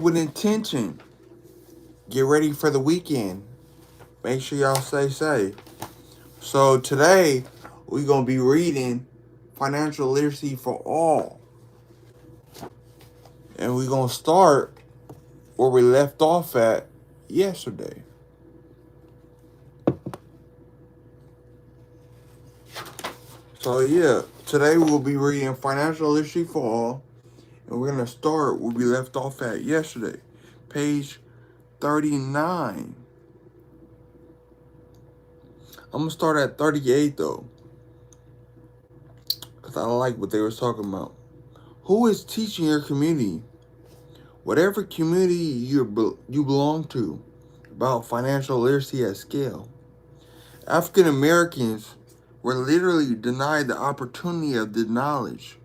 with intention. Get ready for the weekend. Make sure y'all stay safe. So today we're gonna be reading Financial Literacy for All. And we're gonna start where we left off at yesterday. So yeah, today we'll be reading Financial Literacy for All. And we're gonna start where we left off at yesterday. Page 39. I'm gonna start at 38 though, because I like what they were talking about. Who is teaching your community? Whatever community you belong to, about financial literacy at scale. African Americans were literally denied the opportunity of the knowledge.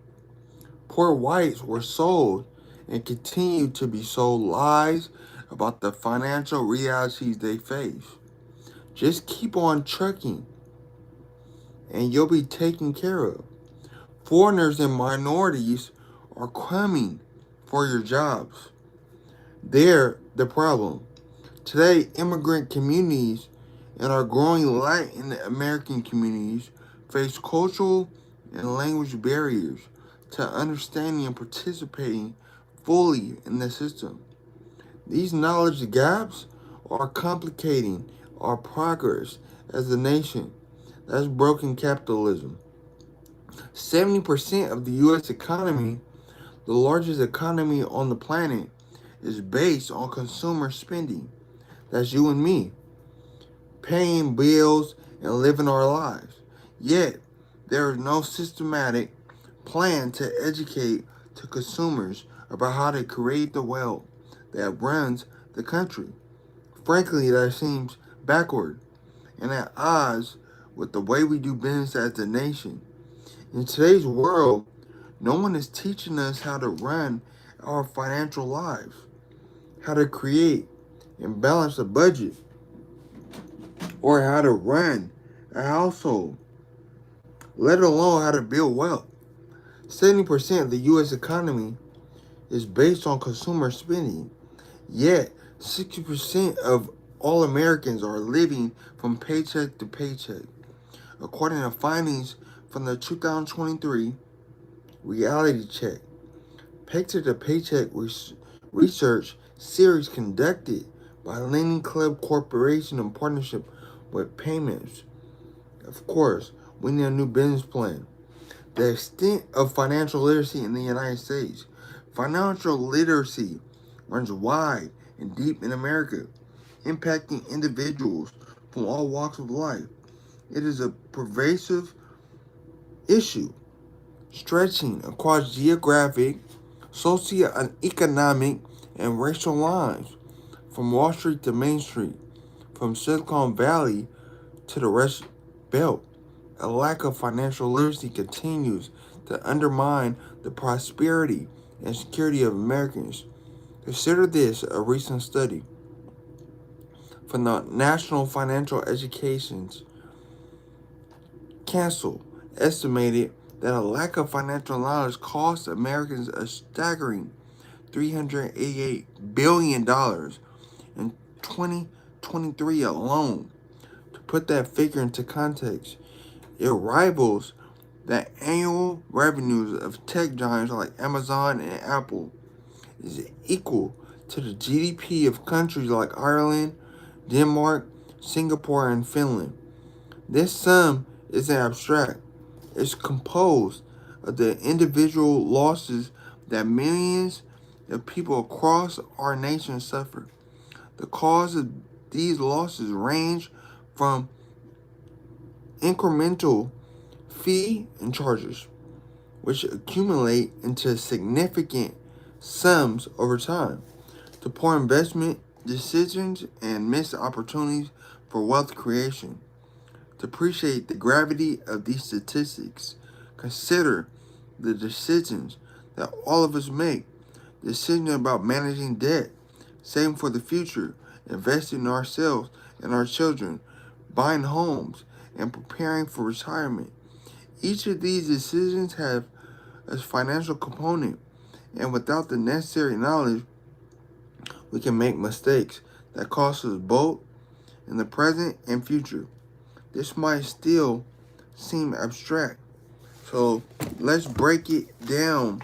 Poor whites were sold and continue to be sold lies about the financial realities they face. Just keep on trucking and you'll be taken care of. Foreigners and minorities are coming for your jobs. They're the problem. Today, immigrant communities and our growing Latin American communities face cultural and language barriers to understanding and participating fully in the system. These knowledge gaps are complicating our progress as a nation that's broken capitalism. 70% of the U.S. economy, the largest economy on the planet, is based on consumer spending. That's you and me, paying bills and living our lives. Yet, there is no systematic plan to educate to consumers about how to create the wealth that runs the country. Frankly, that seems backward and at odds with the way we do business as a nation. In today's world, no one is teaching us how to run our financial lives, how to create and balance a budget, or how to run a household, let alone how to build wealth. 70% of the U.S. economy is based on consumer spending, yet 60% of all Americans are living from paycheck to paycheck, according to findings from the 2023 Reality Check. Paycheck to Paycheck research series conducted by Lending Club Corporation in partnership with Payments. Of course, we need a new business plan. The extent of financial literacy in the United States. Financial literacy runs wide and deep in America, impacting individuals from all walks of life. It is a pervasive issue stretching across geographic, socioeconomic, and racial lines, from Wall Street to Main Street, from Silicon Valley to the Rust Belt. A lack of financial literacy continues to undermine the prosperity and security of Americans. Consider this a recent study from the National Financial Education Council estimated that a lack of financial knowledge costs Americans a staggering $388 billion in 2023 alone. To put that figure into context, it rivals the annual revenues of tech giants like Amazon and Apple, is equal to the GDP of countries like Ireland, Denmark, Singapore, and Finland. This sum isn't abstract. It's composed of the individual losses that millions of people across our nation suffer. The cause of these losses range from incremental fee and charges, which accumulate into significant sums over time, to poor investment decisions and missed opportunities for wealth creation. To appreciate the gravity of these statistics, consider the decisions that all of us make. Decisions about managing debt, saving for the future, investing in ourselves and our children, buying homes, and preparing for retirement. Each of these decisions have a financial component, and without the necessary knowledge, we can make mistakes that cost us both in the present and future. This might still seem abstract, so let's break it down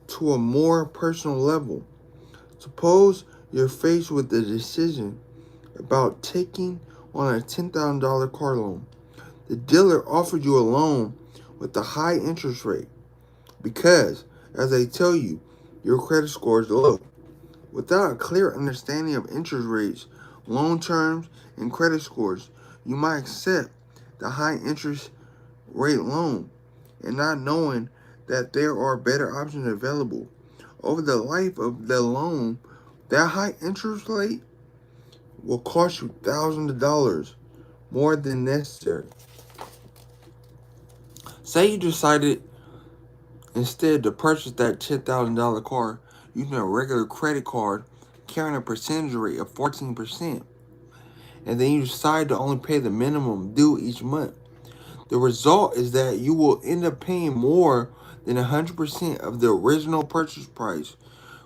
to a more personal level. Suppose you're faced with the decision about taking on a $10,000 car loan. The dealer offered you a loan with a high interest rate because, as they tell you, your credit score is low. Without a clear understanding of interest rates, loan terms, and credit scores, you might accept the high interest rate loan and not knowing that there are better options available. Over the life of the loan, that high interest rate will cost you thousands of dollars more than necessary. Say you decided instead to purchase that $10,000 car using a regular credit card carrying a percentage rate of 14%, and then you decide to only pay the minimum due each month. The result is that you will end up paying more than 100% of the original purchase price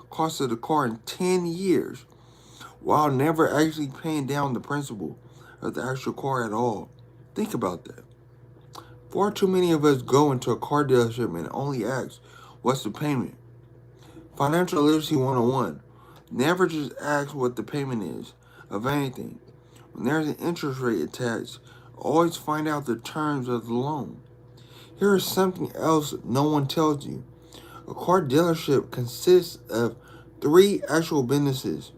cost of the car in 10 years, while never actually paying down the principal of the actual car at all. Think about that. Far too many of us go into a car dealership and only ask, what's the payment? Financial Literacy 101. Never just ask what the payment is of anything. When there's an interest rate attached, always find out the terms of the loan. Here is something else no one tells you. A car dealership consists of 3 actual businesses,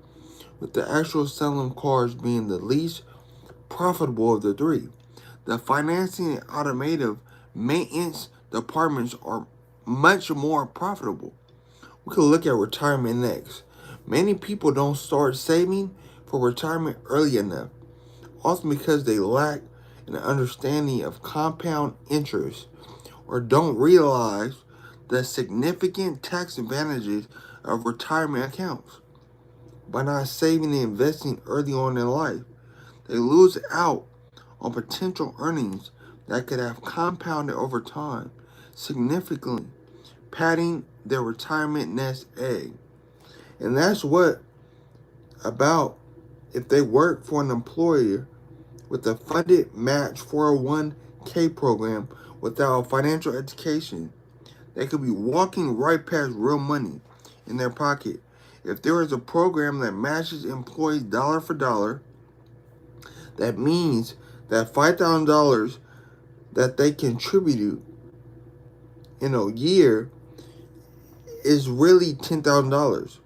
with the actual selling cars being the least profitable of the 3. The financing and automotive maintenance departments are much more profitable. We could look at retirement next. Many people don't start saving for retirement early enough, often because they lack an understanding of compound interest or don't realize the significant tax advantages of retirement accounts. By not saving and investing early on in life, they lose out on potential earnings that could have compounded over time, significantly padding their retirement nest egg. And that's what about if they work for an employer with a funded match 401k program without financial education. They could be walking right past real money in their pocket. If there is a program that matches employees dollar for dollar, that means that $5,000 that they contribute in a year is really $10,000.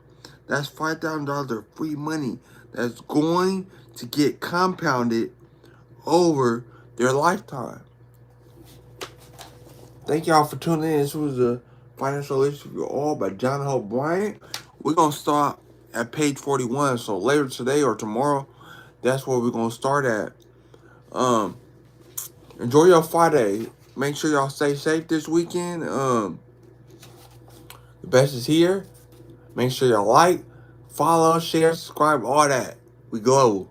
That's $5,000 of free money that's going to get compounded over their lifetime. Thank y'all for tuning in. This was the Financial Literacy for All by John Hope Bryant. We're going to start at page 41. So later today or tomorrow, that's where we're going to start at. Enjoy your Friday. Make sure y'all stay safe this weekend. The best is here. Make sure y'all like, follow, share, subscribe, all that. We go.